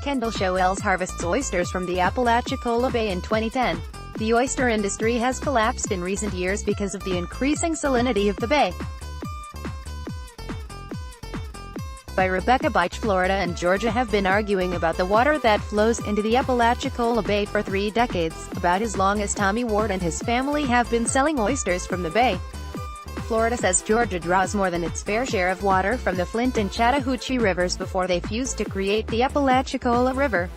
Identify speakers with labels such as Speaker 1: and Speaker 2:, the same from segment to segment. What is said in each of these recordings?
Speaker 1: Kendall Shoals harvests oysters from the Apalachicola Bay in 2010. The oyster industry has collapsed in recent years because of the increasing salinity of the bay. By Rebecca Beach. Florida and Georgia have been arguing about the water that flows into the Apalachicola Bay for 3 decades, about as long as Tommy Ward and his family have been selling oysters from the bay. Florida says Georgia draws more than its fair share of water from the Flint and Chattahoochee rivers before they fused to create the Apalachicola River.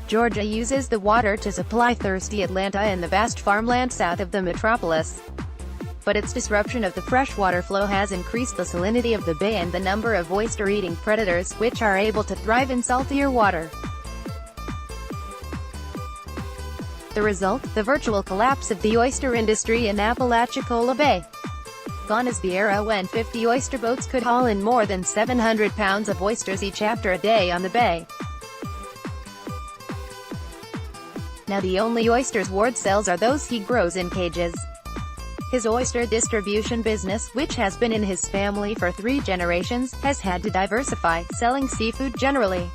Speaker 1: Georgia uses the water to supply thirsty Atlanta and the vast farmland south of the metropolis. But its disruption of the freshwater flow has increased the salinity of the bay and the number of oyster-eating predators, which are able to thrive in saltier water. The result? The virtual collapse of the oyster industry in Apalachicola Bay. Gone is the era when 50 oyster boats could haul in more than 700 pounds of oysters each after a day on the bay. Now the only oysters Ward sells are those he grows in cages. His oyster distribution business, which has been in his family for 3 generations, has had to diversify, selling seafood generally.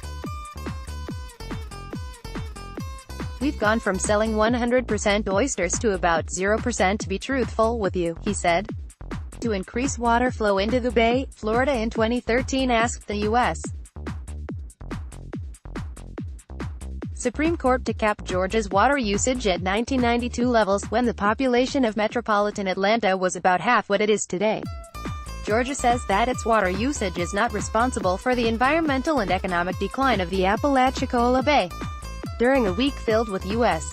Speaker 1: "We've gone from selling 100% oysters to about 0% to be truthful with you," he said. To increase water flow into the Bay, Florida in 2013 asked the U.S. Supreme Court to cap Georgia's water usage at 1992 levels, when the population of metropolitan Atlanta was about half what it is today. Georgia says that its water usage is not responsible for the environmental and economic decline of the Apalachicola Bay. During a week filled with U.S.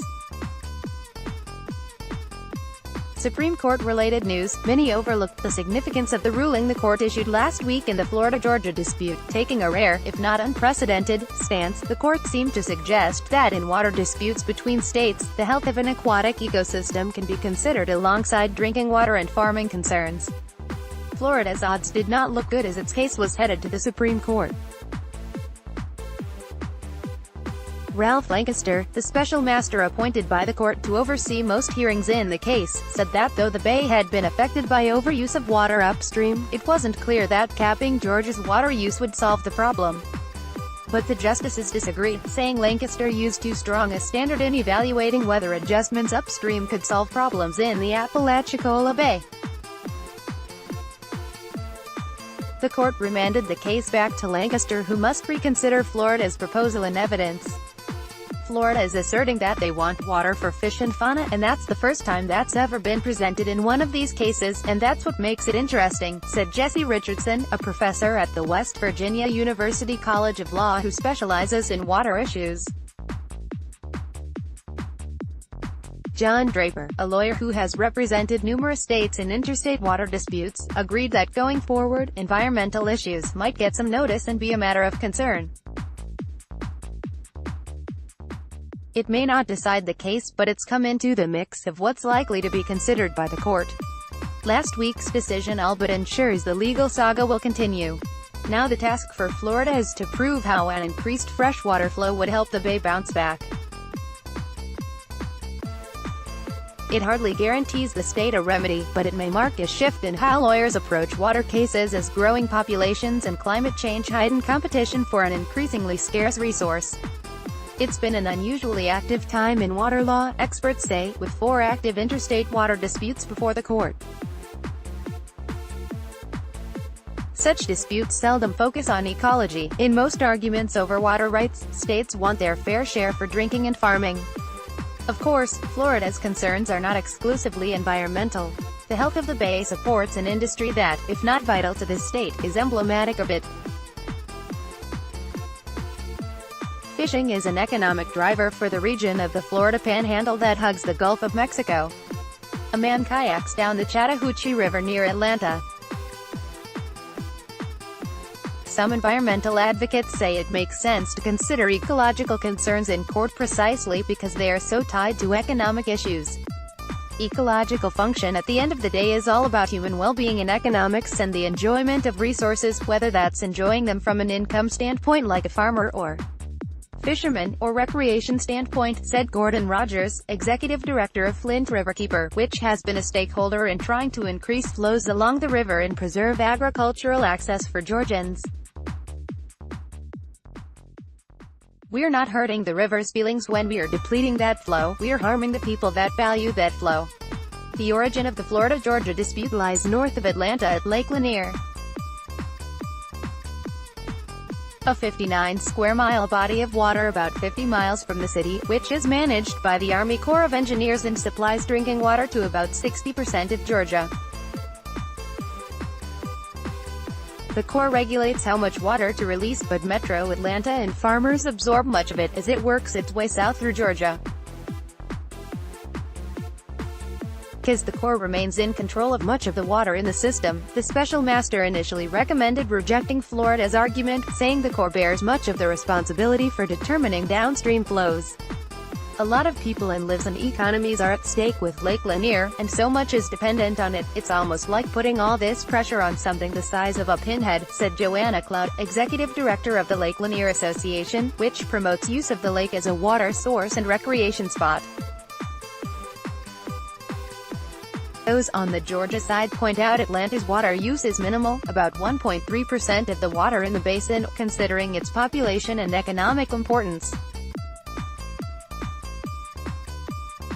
Speaker 1: Supreme Court-related news, many overlooked the significance of the ruling the court issued last week in the Florida-Georgia dispute. Taking a rare, if not unprecedented, stance, the court seemed to suggest that in water disputes between states, the health of an aquatic ecosystem can be considered alongside drinking water and farming concerns. Florida's odds did not look good as its case was headed to the Supreme Court. Ralph Lancaster, the special master appointed by the court to oversee most hearings in the case, said that though the bay had been affected by overuse of water upstream, it wasn't clear that capping Georgia's water use would solve the problem. But the justices disagreed, saying Lancaster used too strong a standard in evaluating whether adjustments upstream could solve problems in the Apalachicola Bay. The court remanded the case back to Lancaster, who must reconsider Florida's proposal and evidence. Florida is asserting that they want water for fish and fauna, and that's the first time that's ever been presented in one of these cases, and that's what makes it interesting, said Jesse Richardson, a professor at the West Virginia University College of Law who specializes in water issues. John Draper, a lawyer who has represented numerous states in interstate water disputes, agreed that going forward, environmental issues might get some notice and be a matter of concern. It may not decide the case, but it's come into the mix of what's likely to be considered by the court. Last week's decision all but ensures the legal saga will continue. Now the task for Florida is to prove how an increased freshwater flow would help the bay bounce back. It hardly guarantees the state a remedy, but it may mark a shift in how lawyers approach water cases as growing populations and climate change heighten competition for an increasingly scarce resource. It's been an unusually active time in water law, experts say, with 4 active interstate water disputes before the court. Such disputes seldom focus on ecology. In most arguments over water rights, states want their fair share for drinking and farming. Of course, Florida's concerns are not exclusively environmental. The health of the bay supports an industry that, if not vital to this state, is emblematic of it. Fishing is an economic driver for the region of the Florida Panhandle that hugs the Gulf of Mexico. A man kayaks down the Chattahoochee River near Atlanta. Some environmental advocates say it makes sense to consider ecological concerns in court precisely because they are so tied to economic issues. Ecological function at the end of the day is all about human well-being and economics and the enjoyment of resources, whether that's enjoying them from an income standpoint like a farmer or fisherman, or recreation standpoint, said Gordon Rogers, executive director of Flint Riverkeeper, which has been a stakeholder in trying to increase flows along the river and preserve agricultural access for Georgians. We're not hurting the river's feelings when we are depleting that flow, we're harming the people that value that flow. The origin of the Florida-Georgia dispute lies north of Atlanta at Lake Lanier, a 59-square-mile body of water about 50 miles from the city, which is managed by the Army Corps of Engineers and supplies drinking water to about 60% of Georgia. The Corps regulates how much water to release, but Metro Atlanta and farmers absorb much of it as it works its way south through Georgia. Because the Corps remains in control of much of the water in the system, the special master initially recommended rejecting Florida's argument, saying the Corps bears much of the responsibility for determining downstream flows. A lot of people and lives and economies are at stake with Lake Lanier, and so much is dependent on it, it's almost like putting all this pressure on something the size of a pinhead, said Joanna Cloud, executive director of the Lake Lanier Association, which promotes use of the lake as a water source and recreation spot. Those on the Georgia side point out Atlanta's water use is minimal, about 1.3% of the water in the basin, considering its population and economic importance.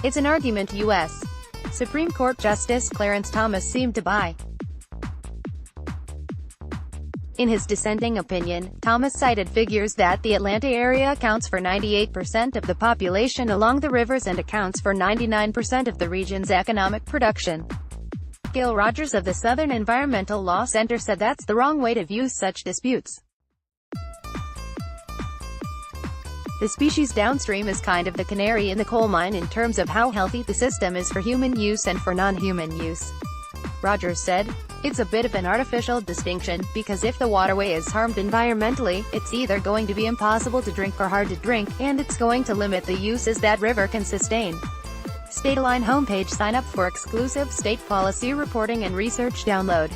Speaker 1: It's an argument U.S. Supreme Court Justice Clarence Thomas seemed to buy. In his dissenting opinion, Thomas cited figures that the Atlanta area accounts for 98% of the population along the rivers and accounts for 99% of the region's economic production. Gil Rogers of the Southern Environmental Law Center said that's the wrong way to view such disputes. The species downstream is kind of the canary in the coal mine in terms of how healthy the system is for human use and for non-human use. Rogers said, "It's a bit of an artificial distinction, because if the waterway is harmed environmentally, it's either going to be impossible to drink or hard to drink, and it's going to limit the uses that river can sustain." Stateline homepage. Sign up for exclusive state policy reporting and research download.